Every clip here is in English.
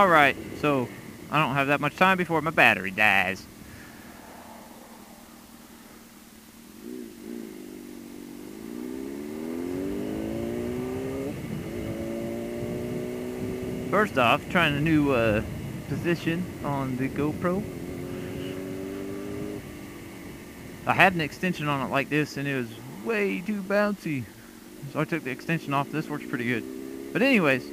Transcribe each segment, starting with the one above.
Alright, so I don't have that much time before my battery dies. First off, trying a new position on the GoPro. I had an extension on it like this and it was way too bouncy. So I took the extension off. This works pretty good. But anyways.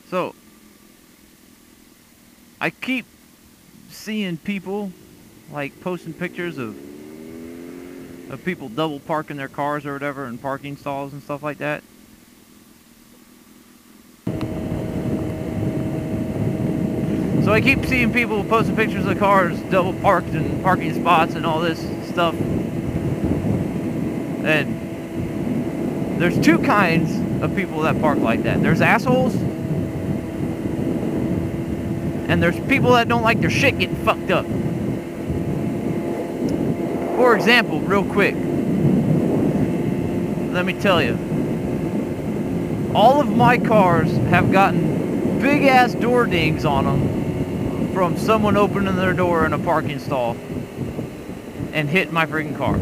So, I keep seeing people like posting pictures of people double parking their cars or whatever in parking stalls and stuff like that. So I keep seeing people posting pictures of cars double parked in parking spots and all this stuff. And there's two kinds of people that park like that. There's assholes, and there's people that don't like their shit getting fucked up. For example, real quick, let me tell you, all of my cars have gotten big ass door dings on them from someone opening their door in a parking stall and hitting my freaking car.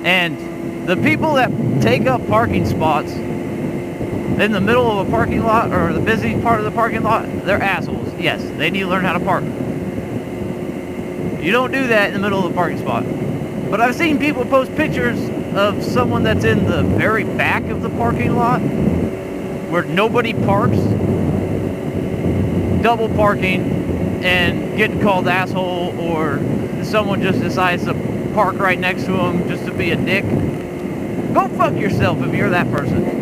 And the people that take up parking spots in the middle of a parking lot or the busy part of the parking lot, they're assholes. Yes, they need to learn how to park. You don't do that in the middle of the parking spot. But I've seen people post pictures of someone that's in the very back of the parking lot where nobody parks, double parking, and getting called asshole, or someone just decides to park right next to them just to be a dick. Go fuck yourself if you're that person.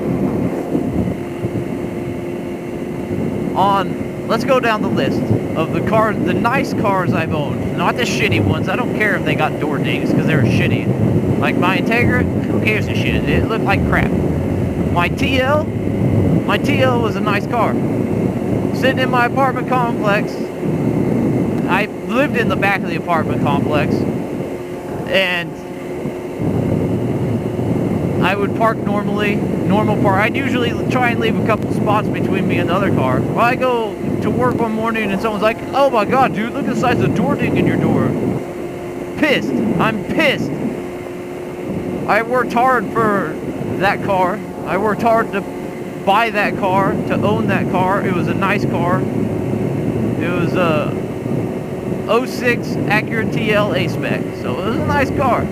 Let's go down the list of the cars, the nice cars I've owned, not the shitty ones. I don't care if they got door dings because they're shitty. Like my Integra, who cares a shit? It looked like crap. My TL was a nice car. Sitting in my apartment complex. I lived in the back of the apartment complex. And I would park normally, normal park. I'd usually try and leave a couple spots between me and the other car. Well, I go to work one morning and someone's like, oh my god, dude, look at the size of the door ding in your door. Pissed. I'm pissed. I worked hard for that car. I worked hard to buy that car, to own that car. It was a nice car. It was a 06 Acura TL A-Spec, so it was a nice car.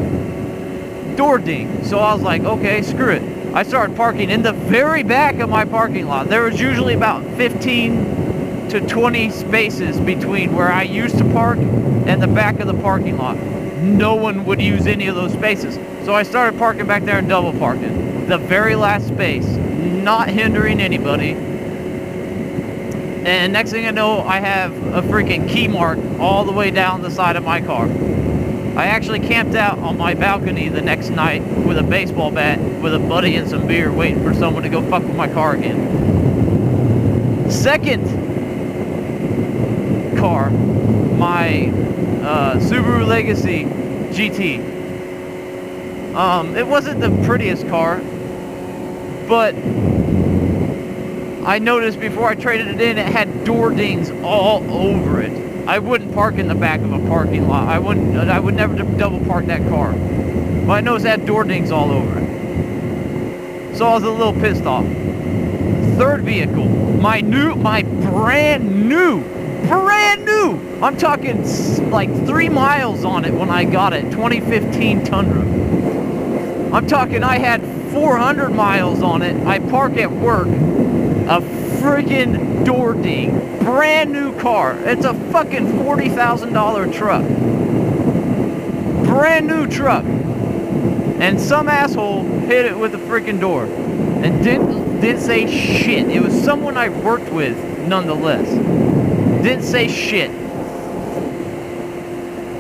Door ding. So I was like, okay, screw it. I started parking in the very back of my parking lot. There was usually about 15 to 20 spaces between where I used to park and the back of the parking lot. No one would use any of those spaces. So I started parking back there and double parking. The very last space, not hindering anybody. And next thing I know, I have a freaking key mark all the way down the side of my car. I actually camped out on my balcony the next night with a baseball bat, with a buddy and some beer, waiting for someone to go fuck with my car again. Second car, my Subaru Legacy GT. It wasn't the prettiest car, but I noticed before I traded it in, it had door dings all over it. I wouldn't park in the back of a parking lot. I would never double park that car. But I noticed it had door dings all over it. So I was a little pissed off. Third vehicle, my brand new, I'm talking like 3 miles on it when I got it, 2015 Tundra. I'm talking I had 400 miles on it. I park at work. A freaking door ding. Brand new car. It's a fucking $40,000 truck. Brand new truck. And some asshole hit it with a freaking door. And didn't say shit. It was someone I worked with nonetheless. Didn't say shit.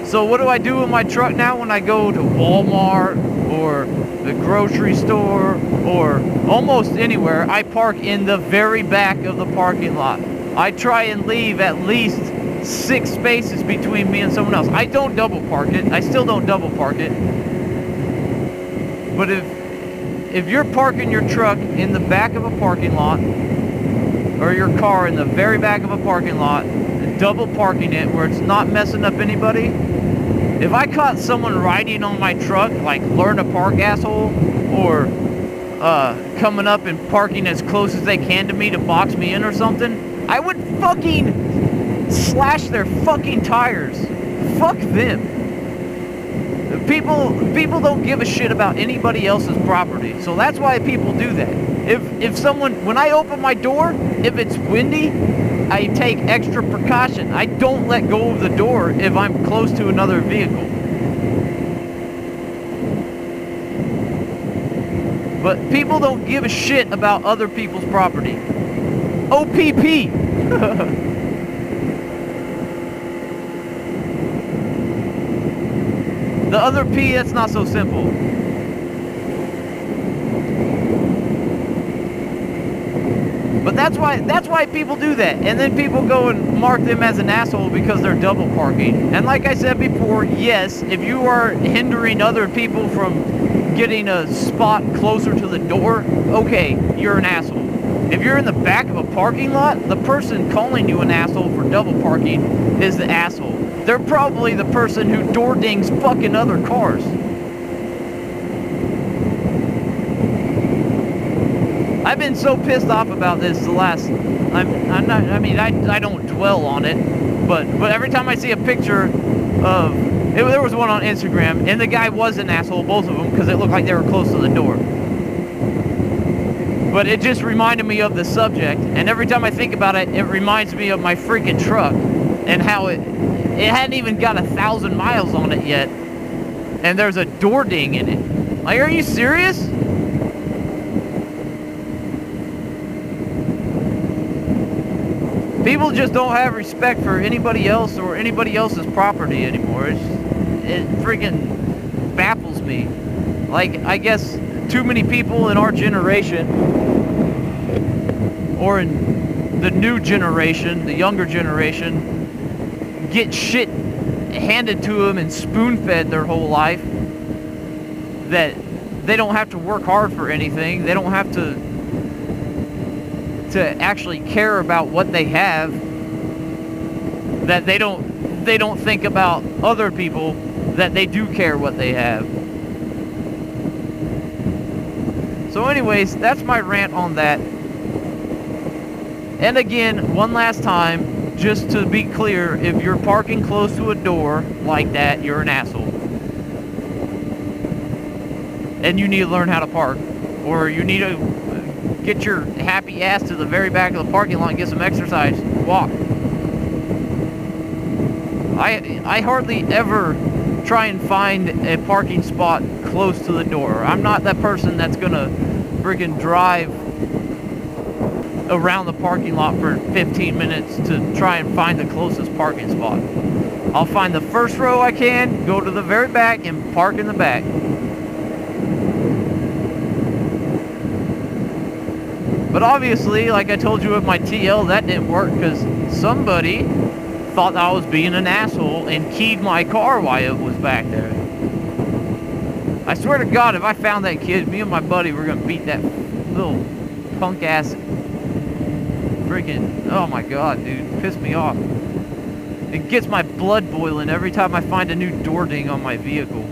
So what do I do with my truck now when I go to Walmart or the grocery store or almost anywhere? I park in the very back of the parking lot. I try and leave at least 6 spaces between me and someone else. I don't double park it. I still don't double park it. But if you're parking your truck in the back of a parking lot, or your car in the very back of a parking lot, double parking it where it's not messing up anybody, if I caught someone riding on my truck, like learn to park asshole, or coming up and parking as close as they can to me to box me in or something, I would fucking slash their fucking tires. Fuck them. People don't give a shit about anybody else's property, so that's why people do that. If someone, when I open my door, if it's windy, I take extra precaution. I don't let go of the door if I'm close to another vehicle. But people don't give a shit about other people's property. OPP. The other P, that's not so simple. But that's why people do that. And then people go and mark them as an asshole because they're double parking. And like I said before, yes, if you are hindering other people from getting a spot closer to the door, okay, you're an asshole. If you're in the back of a parking lot, the person calling you an asshole for double parking is the asshole. They're probably the person who door dings fucking other cars. I've been so pissed off about this the last, I don't dwell on it, but every time I see a picture of, there was one on Instagram, and the guy was an asshole, both of them, because it looked like they were close to the door. But it just reminded me of the subject, and every time I think about it, it reminds me of my freaking truck, and how it hadn't even got 1,000 miles on it yet, and there's a door ding in it. Like, are you serious? People just don't have respect for anybody else or anybody else's property anymore. It freaking baffles me. Like, I guess too many people in our generation, or in the new generation, the younger generation, get shit handed to them and spoon-fed their whole life, that they don't have to work hard for anything. They don't have to actually care about what they have. That they don't think about other people, that they do care what they have. So anyways, that's my rant on that. And again, one last time, just to be clear, if you're parking close to a door like that, you're an asshole. And you need to learn how to park. Or you need to get your happy ass to the very back of the parking lot and get some exercise. Walk. I hardly ever try and find a parking spot close to the door. I'm not that person that's gonna freaking drive around the parking lot for 15 minutes to try and find the closest parking spot. I'll find the first row I can, go to the very back, and park in the back. But obviously, like I told you with my TL, that didn't work because somebody thought I was being an asshole and keyed my car while it was back there. I swear to God, if I found that kid, me and my buddy were going to beat that little punk ass freaking, oh my God, dude, pissed me off. It gets my blood boiling every time I find a new door ding on my vehicle.